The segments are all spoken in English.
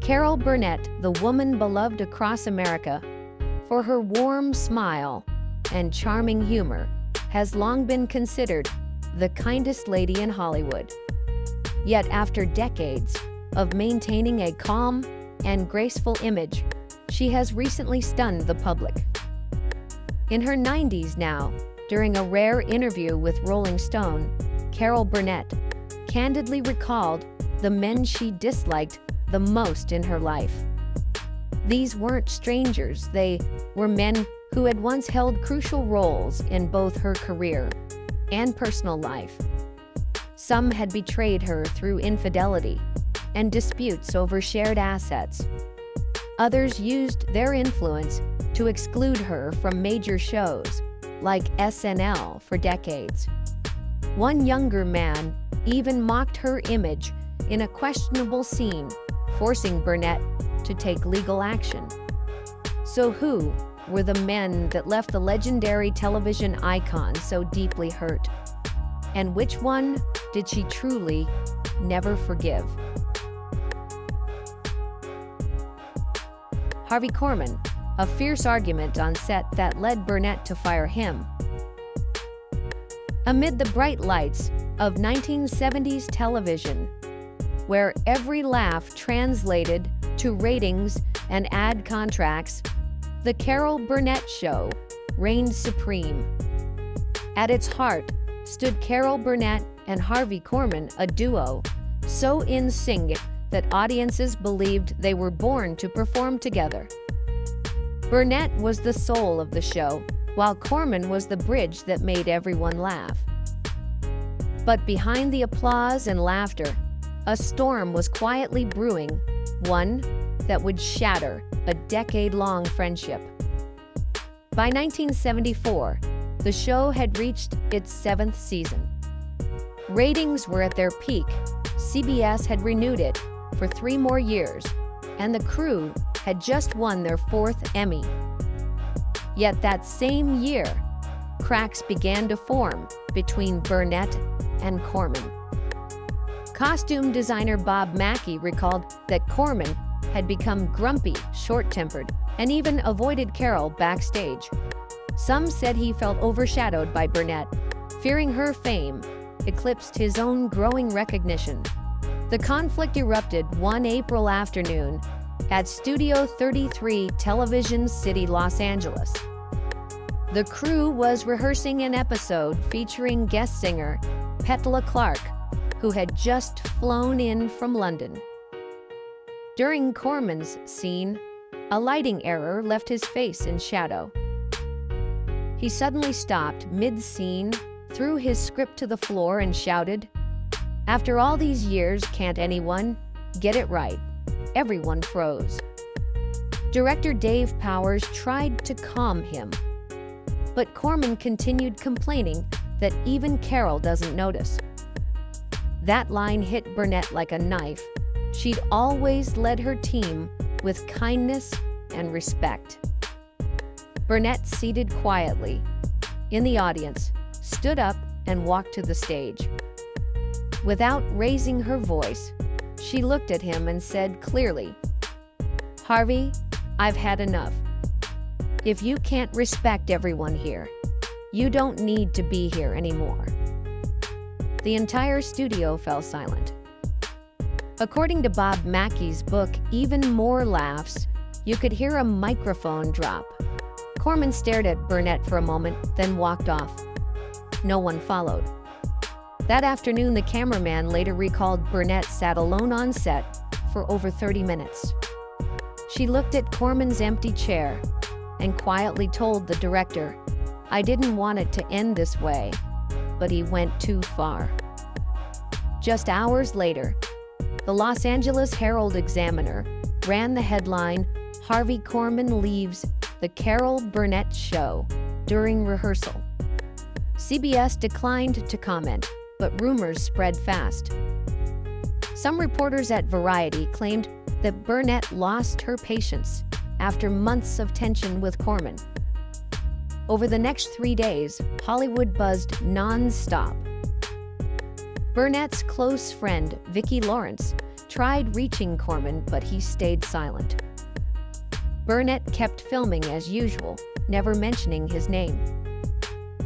Carol Burnett, the woman beloved across America for her warm smile and charming humor, has long been considered the kindest lady in Hollywood. Yet after decades of maintaining a calm and graceful image, she has recently stunned the public. In her 90s now, during a rare interview with Rolling Stone, Carol Burnett candidly recalled the men she disliked the most in her life. These weren't strangers, they were men who had once held crucial roles in both her career and personal life. Some had betrayed her through infidelity and disputes over shared assets. Others used their influence to exclude her from major shows like SNL for decades. One younger man even mocked her image in a questionable scene, forcing Burnett to take legal action. So who were the men that left the legendary television icon so deeply hurt? And which one did she truly never forgive? Harvey Korman, a fierce argument on set that led Burnett to fire him. Amid the bright lights of 1970s television, where every laugh translated to ratings and ad contracts, the Carol Burnett Show reigned supreme. At its heart stood Carol Burnett and Harvey Korman, a duo so in sync that audiences believed they were born to perform together. Burnett was the soul of the show, while Korman was the bridge that made everyone laugh. But behind the applause and laughter, a storm was quietly brewing, one that would shatter a decade-long friendship. By 1974, the show had reached its 7th season. Ratings were at their peak, CBS had renewed it for 3 more years, and the crew had just won their 4th Emmy. Yet that same year, cracks began to form between Burnett and Korman. Costume designer Bob Mackie recalled that Korman had become grumpy, short-tempered, and even avoided Carol backstage. Some said he felt overshadowed by Burnett, fearing her fame eclipsed his own growing recognition. The conflict erupted one April afternoon at Studio 33 Television City, Los Angeles. The crew was rehearsing an episode featuring guest singer Petula Clark, who had just flown in from London. During Korman's scene, a lighting error left his face in shadow. He suddenly stopped mid-scene, threw his script to the floor and shouted, "After all these years, can't anyone get it right?" Everyone froze. Director Dave Powers tried to calm him, but Korman continued complaining that even Carol doesn't notice. That line hit Burnett like a knife. She'd always led her team with kindness and respect. Burnett, seated quietly in the audience, stood up and walked to the stage. Without raising her voice, she looked at him and said clearly, "Harvey, I've had enough. If you can't respect everyone here, you don't need to be here anymore." The entire studio fell silent. According to Bob Mackie's book, Even More Laughs, you could hear a microphone drop. Korman stared at Burnett for a moment, then walked off. No one followed. That afternoon, the cameraman later recalled Burnett sat alone on set for over 30 minutes. She looked at Korman's empty chair and quietly told the director, "I didn't want it to end this way, but he went too far." Just hours later, the Los Angeles Herald-Examiner ran the headline, "Harvey Korman leaves the Carol Burnett Show during rehearsal." CBS declined to comment, but rumors spread fast. Some reporters at Variety claimed that Burnett lost her patience after months of tension with Korman. Over the next 3 days, Hollywood buzzed non-stop. Burnett's close friend, Vicki Lawrence, tried reaching Corman, but he stayed silent. Burnett kept filming as usual, never mentioning his name.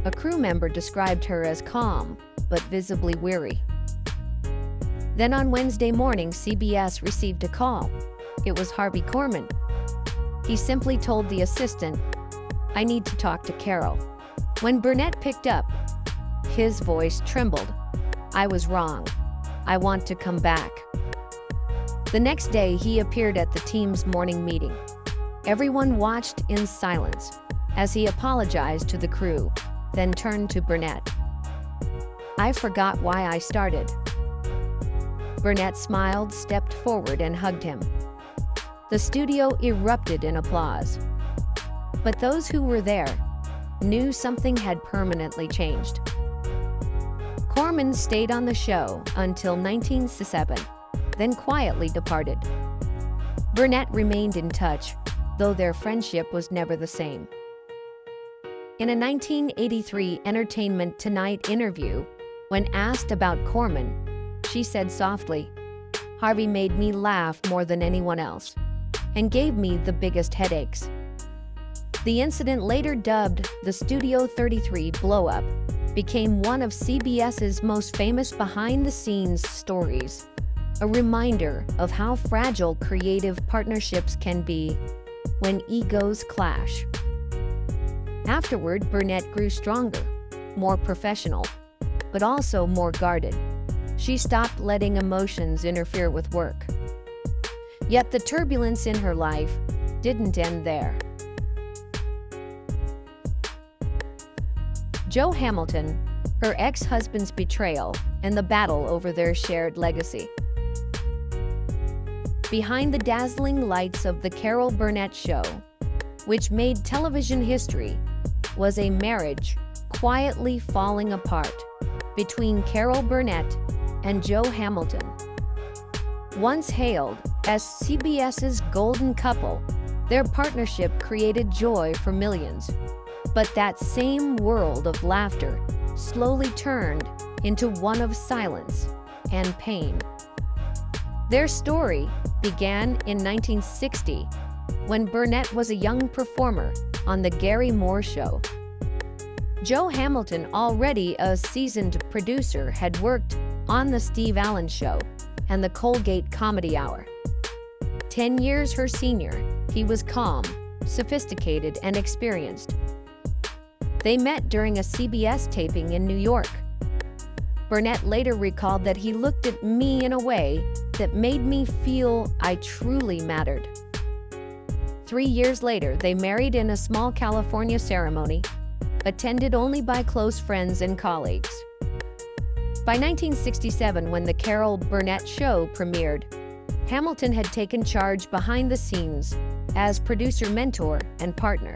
A crew member described her as calm, but visibly weary. Then on Wednesday morning, CBS received a call. It was Harvey Korman. He simply told the assistant, "I need to talk to Carol." When Burnett picked up, his voice trembled. "I was wrong. I want to come back." The next day, he appeared at the team's morning meeting. Everyone watched in silence as he apologized to the crew, then turned to Burnett. "I forgot why I started." Burnett smiled, stepped forward, and hugged him. The studio erupted in applause. But those who were there knew something had permanently changed. Korman stayed on the show until 1967, then quietly departed. Burnett remained in touch, though their friendship was never the same. In a 1983 Entertainment Tonight interview, when asked about Korman, she said softly, "Harvey made me laugh more than anyone else, and gave me the biggest headaches." The incident, later dubbed the Studio 33 blow-up, became one of CBS's most famous behind-the-scenes stories, a reminder of how fragile creative partnerships can be when egos clash. Afterward, Burnett grew stronger, more professional, but also more guarded. She stopped letting emotions interfere with work. Yet the turbulence in her life didn't end there. Joe Hamilton, her ex-husband's betrayal, and the battle over their shared legacy. Behind the dazzling lights of the Carol Burnett Show, which made television history, was a marriage quietly falling apart between Carol Burnett and Joe Hamilton. Once hailed as CBS's golden couple, their partnership created joy for millions. But that same world of laughter slowly turned into one of silence and pain. Their story began in 1960, when Burnett was a young performer on The Gary Moore Show. Joe Hamilton, already a seasoned producer, had worked on The Steve Allen Show and The Colgate Comedy Hour. 10 years her senior, he was calm, sophisticated, and experienced. They met during a CBS taping in New York. Burnett later recalled that he looked at me in a way that made me feel I truly mattered. 3 years later, they married in a small California ceremony, attended only by close friends and colleagues. By 1967, when The Carol Burnett Show premiered, Hamilton had taken charge behind the scenes as producer, mentor, and partner.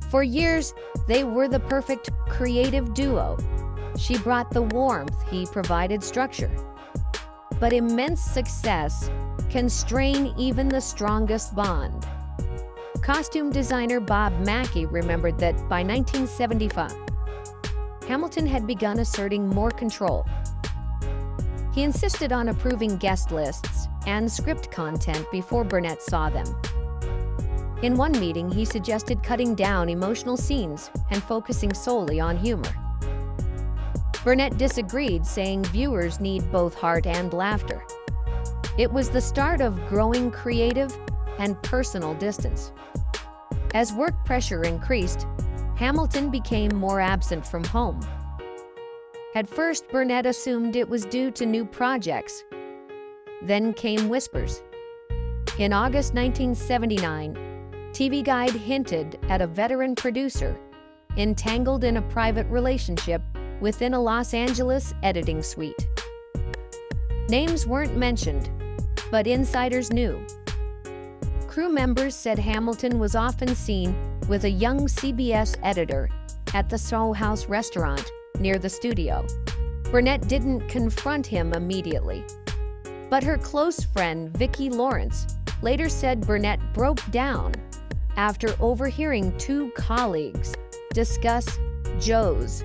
For years, they were the perfect creative duo. She brought the warmth, he provided structure. But immense success can strain even the strongest bond. Costume designer Bob Mackie remembered that by 1975, Hamilton had begun asserting more control. He insisted on approving guest lists and script content before Burnett saw them. In one meeting, he suggested cutting down emotional scenes and focusing solely on humor. Burnett disagreed, saying viewers need both heart and laughter. It was the start of growing creative and personal distance. As work pressure increased, Hamilton became more absent from home. At first, Burnett assumed it was due to new projects. Then came whispers. In August 1979, TV Guide hinted at a veteran producer entangled in a private relationship within a Los Angeles editing suite. Names weren't mentioned, but insiders knew. Crew members said Hamilton was often seen with a young CBS editor at the Soho House restaurant near the studio. Burnett didn't confront him immediately, but her close friend Vicki Lawrence later said Burnett broke down after overhearing two colleagues discuss Joe's